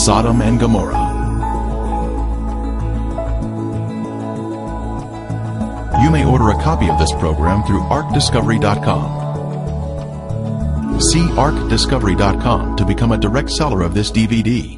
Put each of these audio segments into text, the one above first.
Sodom and Gomorrah. You may order a copy of this program through 𝗘𝘀𝗵𝗵. See 𝗘𝘀discovery.com to become a direct seller of this DVD.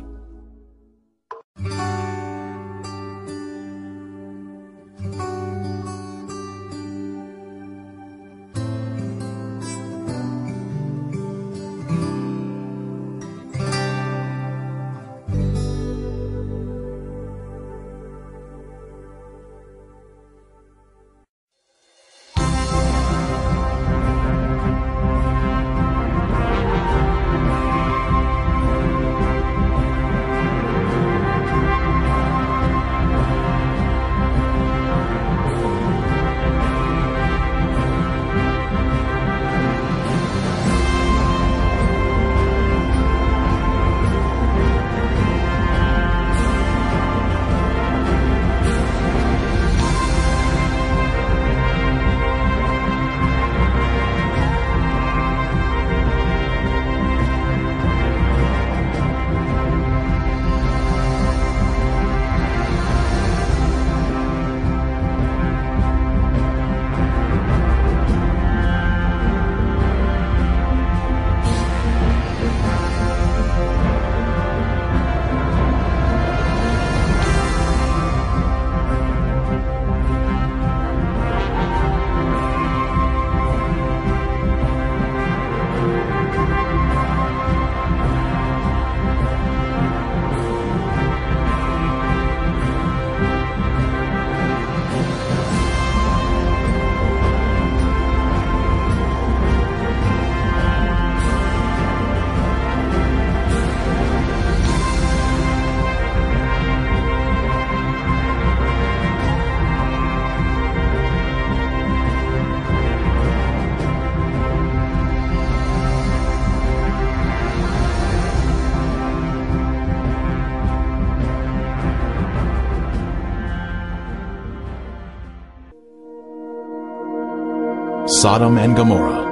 Sodom and Gomorrah.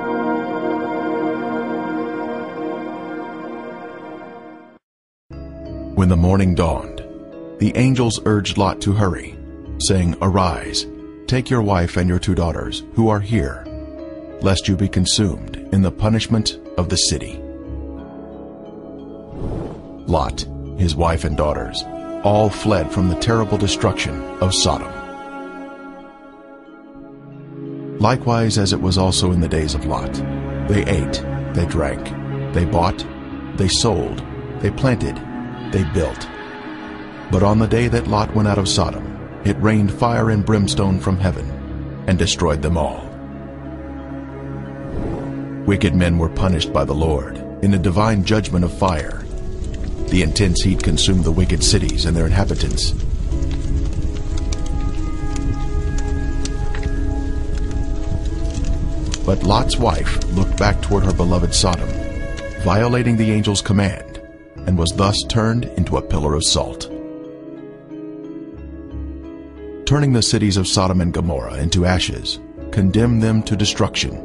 When the morning dawned, the angels urged Lot to hurry, saying, "Arise, take your wife and your 2 daughters, who are here, lest you be consumed in the punishment of the city." Lot, his wife and daughters, all fled from the terrible destruction of Sodom. Likewise, as it was also in the days of Lot, they ate, they drank, they bought, they sold, they planted, they built. But on the day that Lot went out of Sodom, it rained fire and brimstone from heaven, and destroyed them all. Wicked men were punished by the Lord in a divine judgment of fire. The intense heat consumed the wicked cities and their inhabitants. But Lot's wife looked back toward her beloved Sodom, violating the angel's command, and was thus turned into a pillar of salt. Turning the cities of Sodom and Gomorrah into ashes, condemned them to destruction,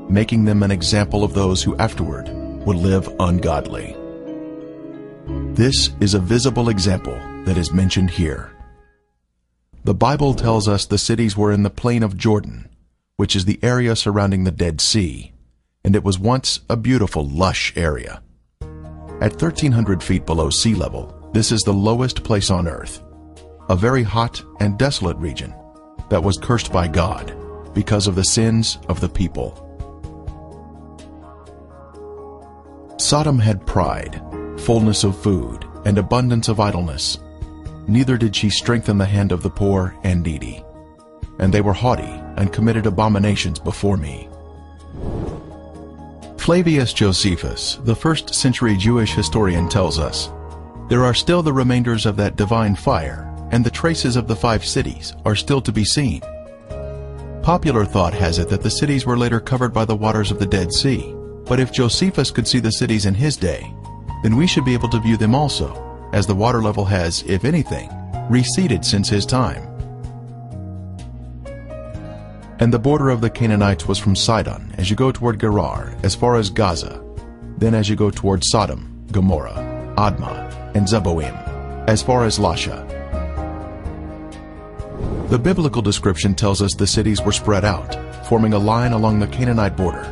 making them an example of those who afterward would live ungodly. This is a visible example that is mentioned here. The Bible tells us the cities were in the plain of Jordan, which is the area surrounding the Dead Sea, and it was once a beautiful, lush area. At 1,300 feet below sea level, this is the lowest place on earth, a very hot and desolate region that was cursed by God because of the sins of the people. Sodom had pride, fullness of food, and abundance of idleness. Neither did she strengthen the hand of the poor and needy. And they were haughty and committed abominations before me. Flavius Josephus, the 1st century Jewish historian, tells us, "There are still the remainders of that divine fire, and the traces of the 5 cities are still to be seen." Popular thought has it that the cities were later covered by the waters of the Dead Sea, but if Josephus could see the cities in his day, then we should be able to view them also, as the water level has, if anything, receded since his time. And the border of the Canaanites was from Sidon, as you go toward Gerar, as far as Gaza, then as you go toward Sodom, Gomorrah, Admah, and Zeboim, as far as Lasha. The biblical description tells us the cities were spread out, forming a line along the Canaanite border,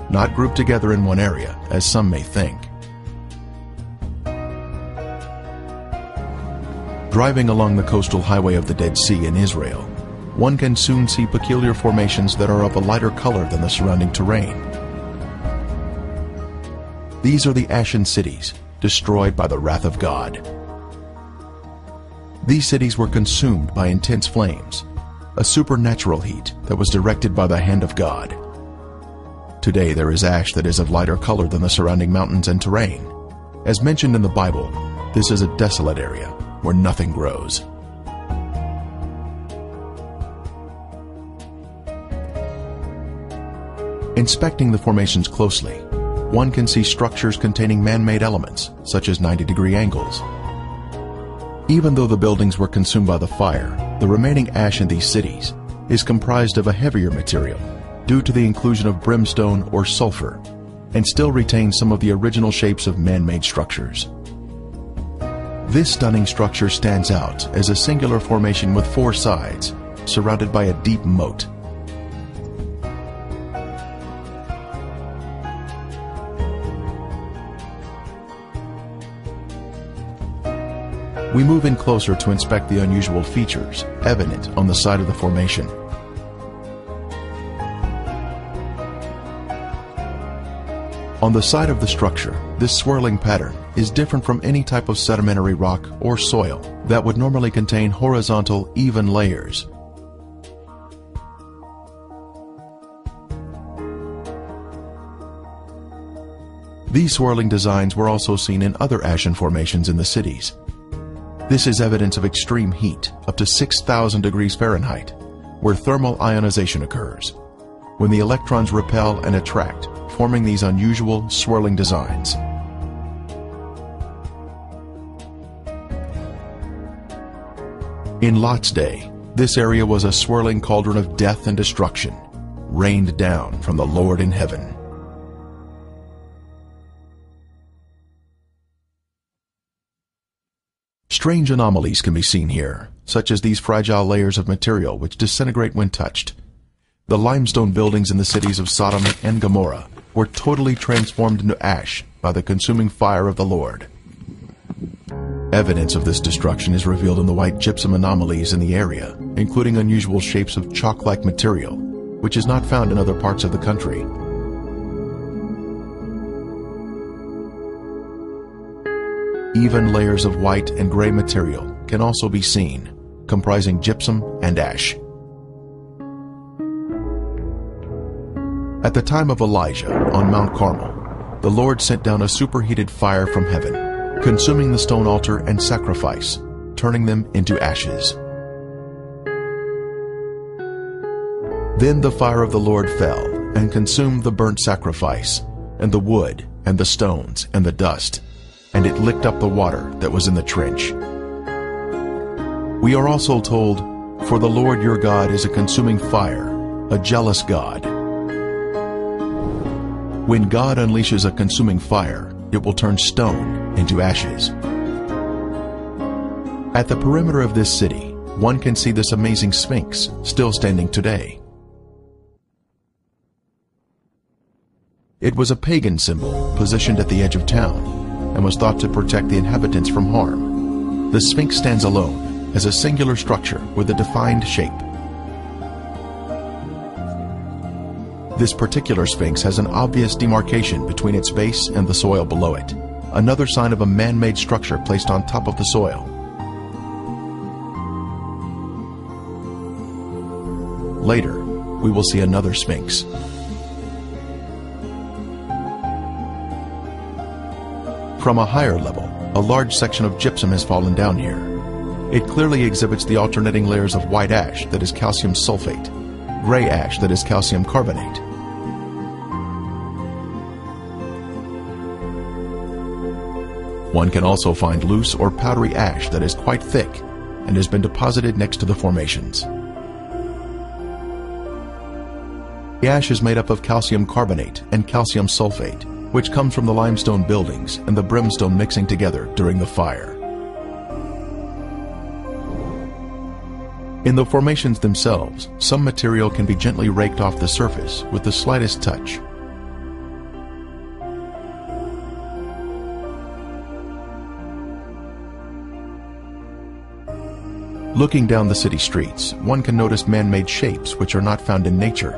not grouped together in one area, as some may think. Driving along the coastal highway of the Dead Sea in Israel, one can soon see peculiar formations that are of a lighter color than the surrounding terrain. These are the Ashen cities, destroyed by the wrath of God. These cities were consumed by intense flames, a supernatural heat that was directed by the hand of God. Today there is ash that is of lighter color than the surrounding mountains and terrain. As mentioned in the Bible, this is a desolate area where nothing grows. Inspecting the formations closely, one can see structures containing man-made elements, such as 90-degree angles. Even though the buildings were consumed by the fire, the remaining ash in these cities is comprised of a heavier material due to the inclusion of brimstone or sulfur, and still retains some of the original shapes of man-made structures. This stunning structure stands out as a singular formation with 4 sides, surrounded by a deep moat. We move in closer to inspect the unusual features evident on the side of the formation. On the side of the structure, this swirling pattern is different from any type of sedimentary rock or soil that would normally contain horizontal, even layers. These swirling designs were also seen in other ashen formations in the cities. This is evidence of extreme heat, up to 6,000 degrees Fahrenheit, where thermal ionization occurs, when the electrons repel and attract, forming these unusual swirling designs. In Lot's day, this area was a swirling cauldron of death and destruction, rained down from the Lord in heaven. Strange anomalies can be seen here, such as these fragile layers of material which disintegrate when touched. The limestone buildings in the cities of Sodom and Gomorrah were totally transformed into ash by the consuming fire of the Lord. Evidence of this destruction is revealed in the white gypsum anomalies in the area, including unusual shapes of chalk-like material, which is not found in other parts of the country. Even layers of white and gray material can also be seen, comprising gypsum and ash. At the time of Elijah on Mount Carmel, the Lord sent down a superheated fire from heaven, consuming the stone altar and sacrifice, turning them into ashes. Then the fire of the Lord fell and consumed the burnt sacrifice, and the wood, and the stones, and the dust, and it licked up the water that was in the trench. We are also told, "For the Lord your God is a consuming fire, a jealous God." When God unleashes a consuming fire, it will turn stone into ashes. At the perimeter of this city, one can see this amazing Sphinx still standing today. It was a pagan symbol positioned at the edge of town and was thought to protect the inhabitants from harm. The Sphinx stands alone as a singular structure with a defined shape. This particular Sphinx has an obvious demarcation between its base and the soil below it, another sign of a man-made structure placed on top of the soil. Later, we will see another Sphinx. From a higher level, a large section of gypsum has fallen down here. It clearly exhibits the alternating layers of white ash that is calcium sulfate, gray ash that is calcium carbonate. One can also find loose or powdery ash that is quite thick and has been deposited next to the formations. The ash is made up of calcium carbonate and calcium sulfate, which comes from the limestone buildings and the brimstone mixing together during the fire. In the formations themselves, some material can be gently raked off the surface with the slightest touch. Looking down the city streets, one can notice man-made shapes which are not found in nature.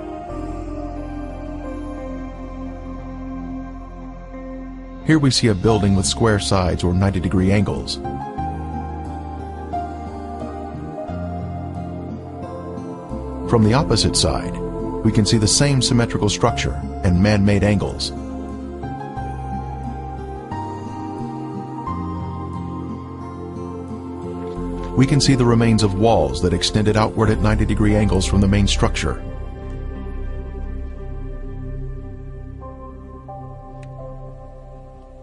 Here we see a building with square sides or 90-degree angles. From the opposite side, we can see the same symmetrical structure and man-made angles. We can see the remains of walls that extended outward at 90-degree angles from the main structure.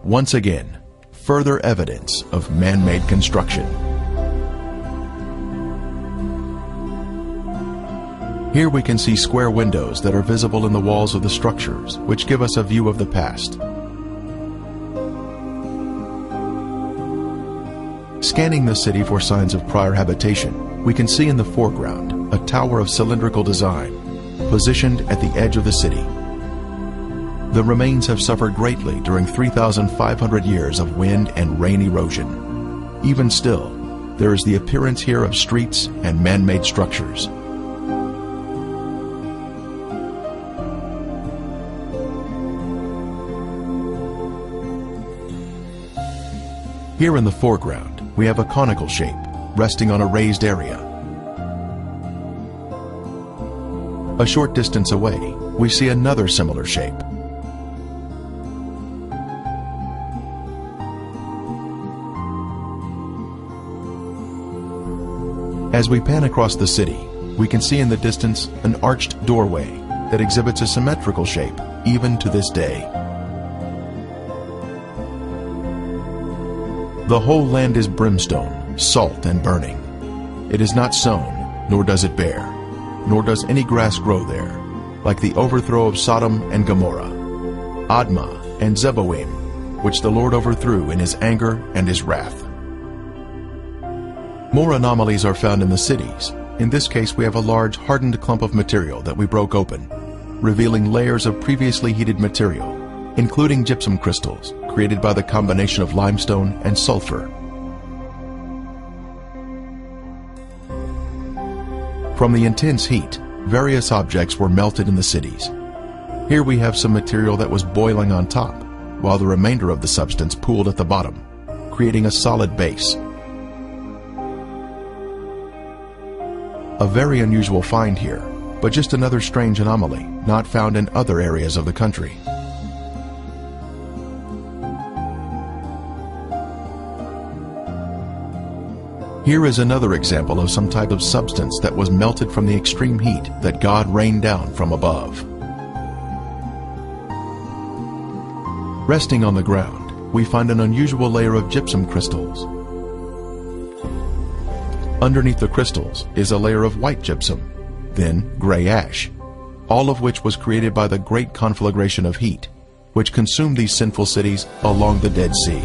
Once again, further evidence of man-made construction. Here we can see square windows that are visible in the walls of the structures, which give us a view of the past. Scanning the city for signs of prior habitation, we can see in the foreground a tower of cylindrical design, positioned at the edge of the city. The remains have suffered greatly during 3,500 years of wind and rain erosion. Even still, there is the appearance here of streets and man-made structures. Here in the foreground, we have a conical shape, resting on a raised area. A short distance away, we see another similar shape. As we pan across the city, we can see in the distance an arched doorway that exhibits a symmetrical shape, even to this day. The whole land is brimstone, salt and burning. It is not sown, nor does it bear, nor does any grass grow there, like the overthrow of Sodom and Gomorrah, Admah and 𝗘𝗵𝗵, which the Lord overthrew in his anger and his wrath. More anomalies are found in the cities. In this case, we have a large hardened clump of material that we broke open, revealing layers of previously heated material, including gypsum crystals, created by the combination of limestone and sulfur. From the intense heat, various objects were melted in the cities. Here we have some material that was boiling on top, while the remainder of the substance pooled at the bottom, creating a solid base. A very unusual find here, but just another strange anomaly not found in other areas of the country. Here is another example of some type of substance that was melted from the extreme heat that God rained down from above. Resting on the ground, we find an unusual layer of gypsum crystals. Underneath the crystals is a layer of white gypsum, then gray ash, all of which was created by the great conflagration of heat, which consumed these sinful cities along the Dead Sea.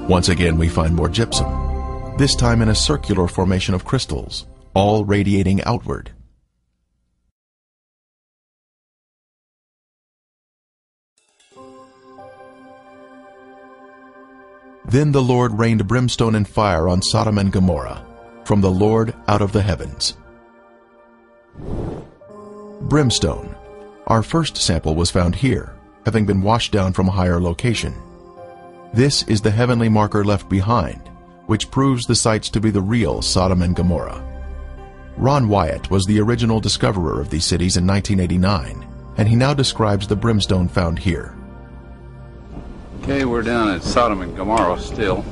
Once again, we find more gypsum, this time in a circular formation of crystals, all radiating outward. Then the Lord rained brimstone and fire on Sodom and Gomorrah, from the Lord out of the heavens. Brimstone. Our first sample was found here, having been washed down from a higher location. This is the heavenly marker left behind, which proves the sites to be the real Sodom and Gomorrah. Ron Wyatt was the original discoverer of these cities in 1989, and he now describes the brimstone found here. Okay, we're down at Sodom and Gomorrah still.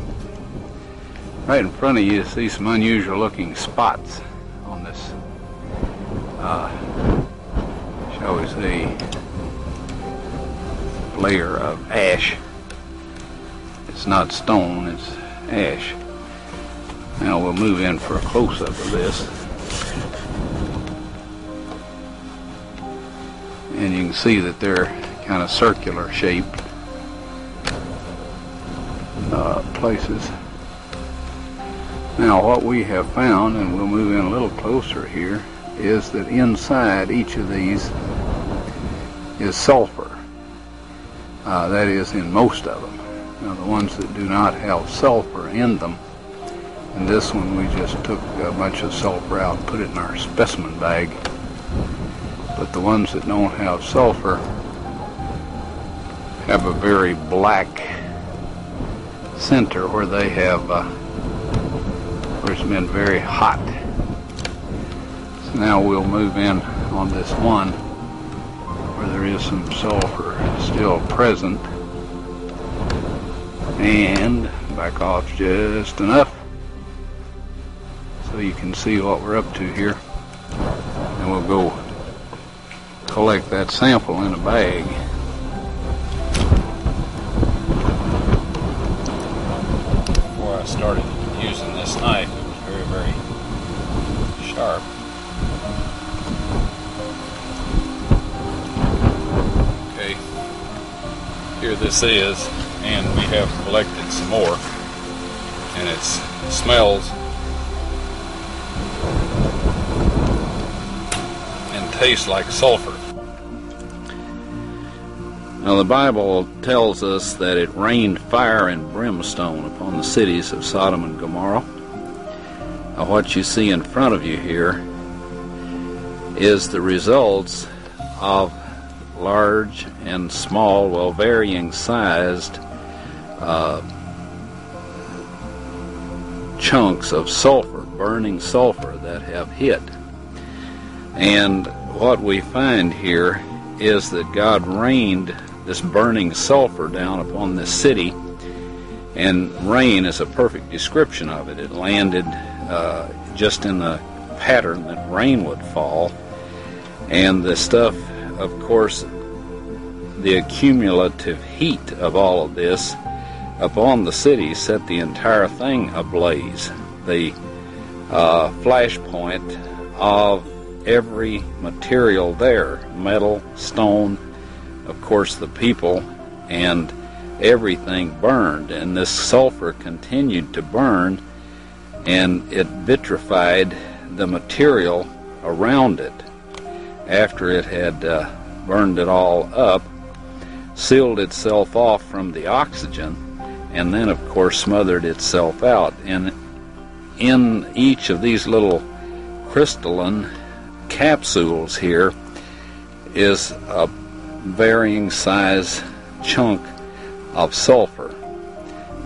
Right in front of you see some unusual looking spots on this, shall we say, layer of ash. It's not stone, it's ash. Now we'll move in for a close-up of this. And you can see that they're kind of circular shaped places. Now what we have found, and we'll move in a little closer here, is that inside each of these is sulfur. That is, in most of them. Now the ones that do not have sulfur in them, and this one we just took a bunch of sulfur out and put it in our specimen bag. But the ones that don't have sulfur have a very black center where they have where it's been very hot. So now we'll move in on this one where there is some sulfur still present, and back off just enough so you can see what we're up to here, and we'll go collect that sample in a bag. Before I started using this knife, it was very, very sharp. Okay, here this is, and we have collected some more, and it smells and tastes like sulfur. Now the Bible tells us that it rained fire and brimstone upon the cities of Sodom and Gomorrah. Now what you see in front of you here is the results of large and small, well, varying sized chunks of sulfur, burning sulfur that have hit. And what we find here is that God rained this burning sulfur down upon this city, and rain is a perfect description of it. It landed just in the pattern that rain would fall, and the stuff, of course, the accumulative heat of all of this upon the city set the entire thing ablaze. The flashpoint of every material there, metal, stone, of course the people, and everything burned, and this sulfur continued to burn, and it vitrified the material around it after it had burned it all up, sealed itself off from the oxygen, and then of course smothered itself out. And in each of these little crystalline capsules here is a varying size chunk of sulfur,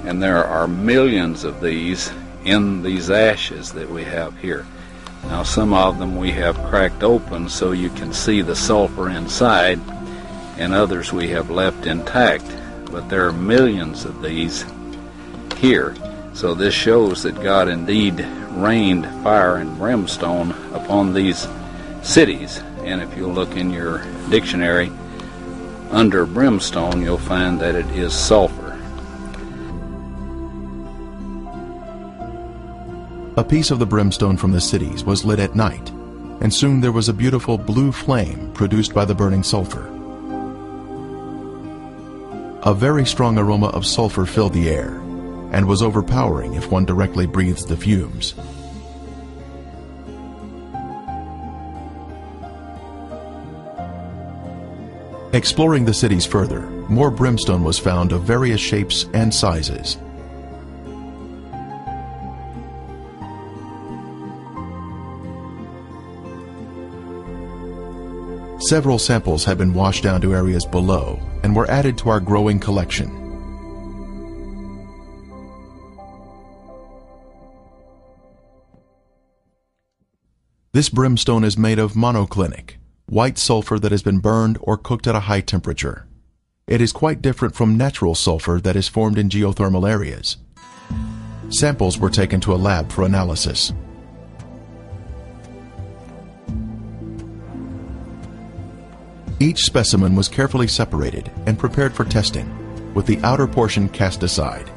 and there are millions of these in these ashes that we have here. Now some of them we have cracked open so you can see the sulfur inside, and others we have left intact, but there are millions of these here. So this shows that God indeed rained fire and brimstone upon these cities. And if you look in your dictionary under brimstone, you'll find that it is sulfur. A piece of the brimstone from the cities was lit at night, and soon there was a beautiful blue flame produced by the burning sulfur. A very strong aroma of sulfur filled the air, and was overpowering if one directly breathes the fumes. Exploring the cities further, more brimstone was found of various shapes and sizes. Several samples have been washed down to areas below and were added to our growing collection. This brimstone is made of monoclinic, white sulfur that has been burned or cooked at a high temperature. It is quite different from natural sulfur that is formed in geothermal areas. Samples were taken to a lab for analysis. Each specimen was carefully separated and prepared for testing, with the outer portion cast aside.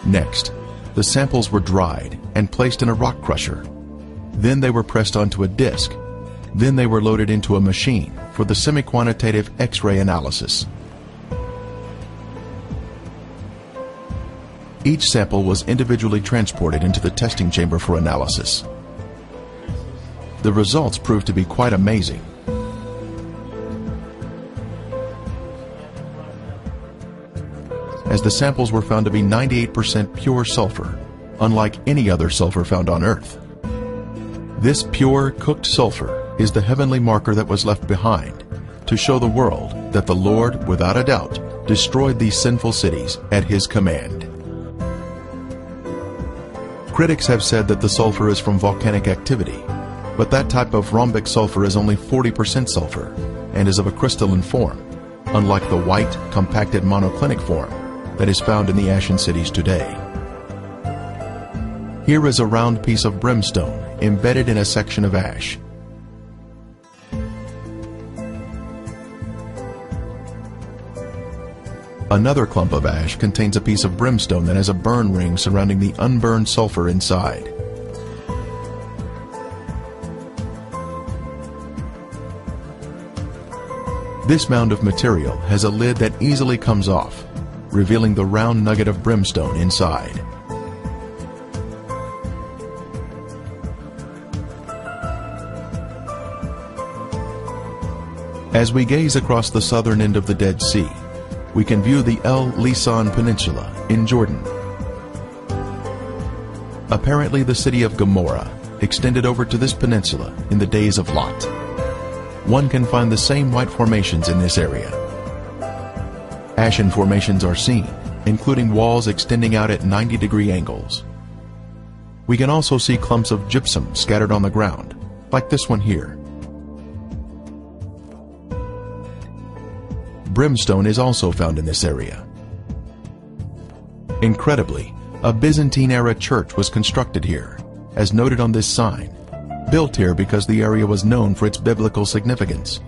Next, the samples were dried and placed in a rock crusher. Then they were pressed onto a disc. Then they were loaded into a machine for the semi-quantitative X-ray analysis. Each sample was individually transported into the testing chamber for analysis. The results proved to be quite amazing. As the samples were found to be 98% pure sulfur, unlike any other sulfur found on Earth. This pure, cooked sulfur is the heavenly marker that was left behind to show the world that the Lord, without a doubt, destroyed these sinful cities at His command. Critics have said that the sulfur is from volcanic activity, but that type of rhombic sulfur is only 40% sulfur and is of a crystalline form, unlike the white, compacted monoclinic form that is found in the ashen cities today. Here is a round piece of brimstone embedded in a section of ash. Another clump of ash contains a piece of brimstone that has a burn ring surrounding the unburned sulfur inside. This mound of material has a lid that easily comes off, revealing the round nugget of brimstone inside. As we gaze across the southern end of the Dead Sea, we can view the 𝗘𝘀𝗵𝗵 Peninsula in Jordan. Apparently the city of Gomorrah extended over to this peninsula in the days of Lot. One can find the same white formations in this area. Ashen formations are seen, including walls extending out at 90-degree angles. We can also see clumps of gypsum scattered on the ground, like this one here. Brimstone is also found in this area. Incredibly, a Byzantine-era church was constructed here, as noted on this sign, built here because the area was known for its biblical significance.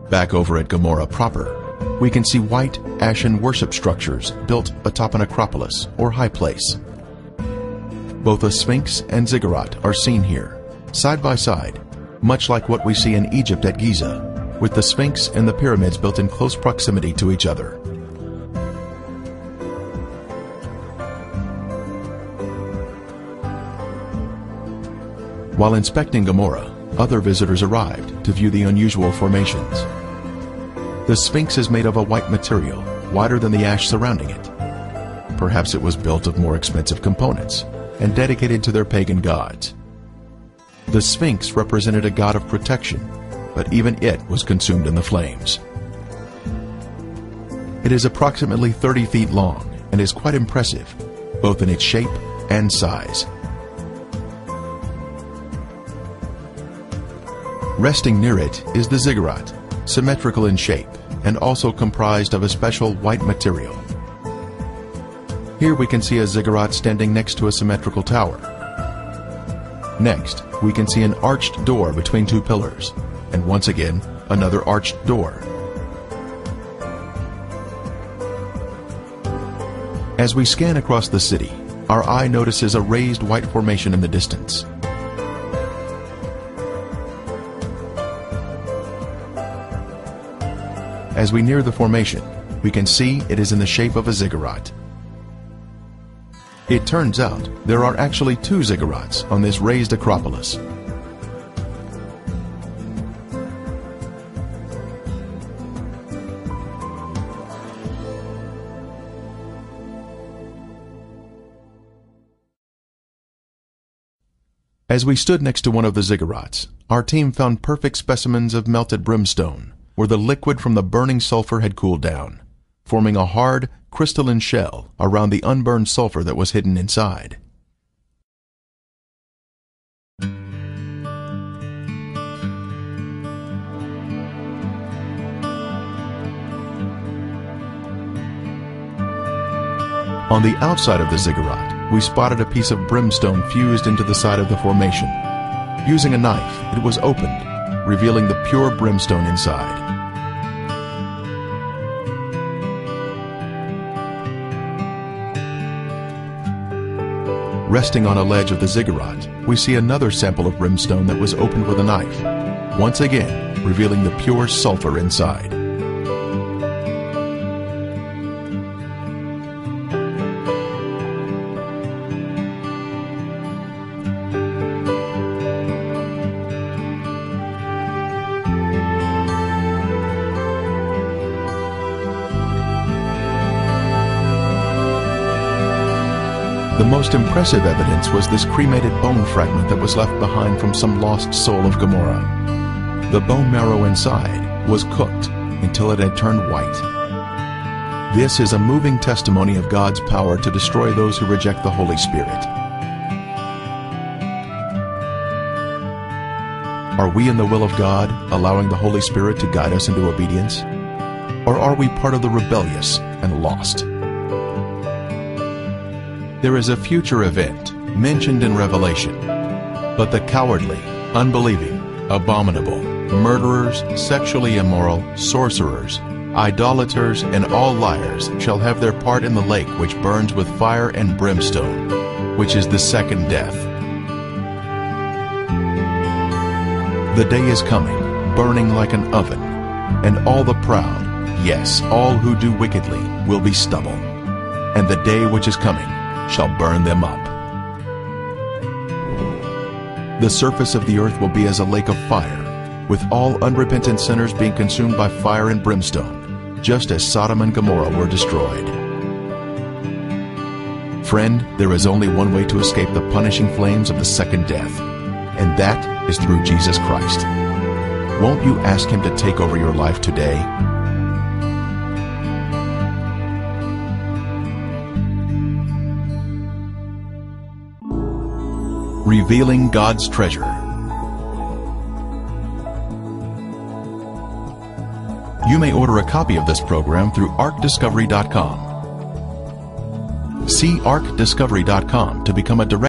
Back over at Gomorrah proper, we can see white, ashen worship structures built atop an acropolis or high place. Both a sphinx and ziggurat are seen here, side by side, much like what we see in Egypt at Giza, with the Sphinx and the pyramids built in close proximity to each other. While inspecting Gomorrah, other visitors arrived to view the unusual formations. The Sphinx is made of a white material, whiter than the ash surrounding it. Perhaps it was built of more expensive components and dedicated to their pagan gods. The Sphinx represented a god of protection, but even it was consumed in the flames. It is approximately 30 feet long and is quite impressive, both in its shape and size. Resting near it is the ziggurat, symmetrical in shape and also comprised of a special white material. Here we can see a ziggurat standing next to a symmetrical tower. Next, we can see an arched door between two pillars, and once again, another arched door. As we scan across the city, our eye notices a raised white formation in the distance. As we near the formation, we can see it is in the shape of a ziggurat. It turns out there are actually two ziggurats on this raised acropolis. As we stood next to one of the ziggurats, our team found perfect specimens of melted brimstone, where the liquid from the burning sulfur had cooled down, forming a hard, crystalline shell around the unburned sulfur that was hidden inside. On the outside of the ziggurat, we spotted a piece of brimstone fused into the side of the formation. Using a knife, it was opened, revealing the pure brimstone inside. Resting on a ledge of the ziggurat, we see another sample of brimstone that was opened with a knife, once again revealing the pure sulfur inside. The most impressive evidence was this cremated bone fragment that was left behind from some lost soul of Gomorrah. The bone marrow inside was cooked until it had turned white. This is a moving testimony of God's power to destroy those who reject the Holy Spirit. Are we in the will of God, allowing the Holy Spirit to guide us into obedience? Or are we part of the rebellious and lost? There is a future event mentioned in Revelation, but the cowardly, unbelieving, abominable, murderers, sexually immoral, sorcerers, idolaters, and all liars shall have their part in the lake which burns with fire and brimstone, which is the second death. The day is coming, burning like an oven, and all the proud, yes, all who do wickedly, will be stubble. And the day which is coming shall burn them up. The surface of the earth will be as a lake of fire, with all unrepentant sinners being consumed by fire and brimstone, just as Sodom and Gomorrah were destroyed. Friend, there is only one way to escape the punishing flames of the second death, and that is through Jesus Christ. Won't you ask Him to take over your life today? Revealing God's treasure. You may order a copy of this program through 𝗘𝘀𝗵𝗵. See 𝗘𝗀discovery.com to become a direct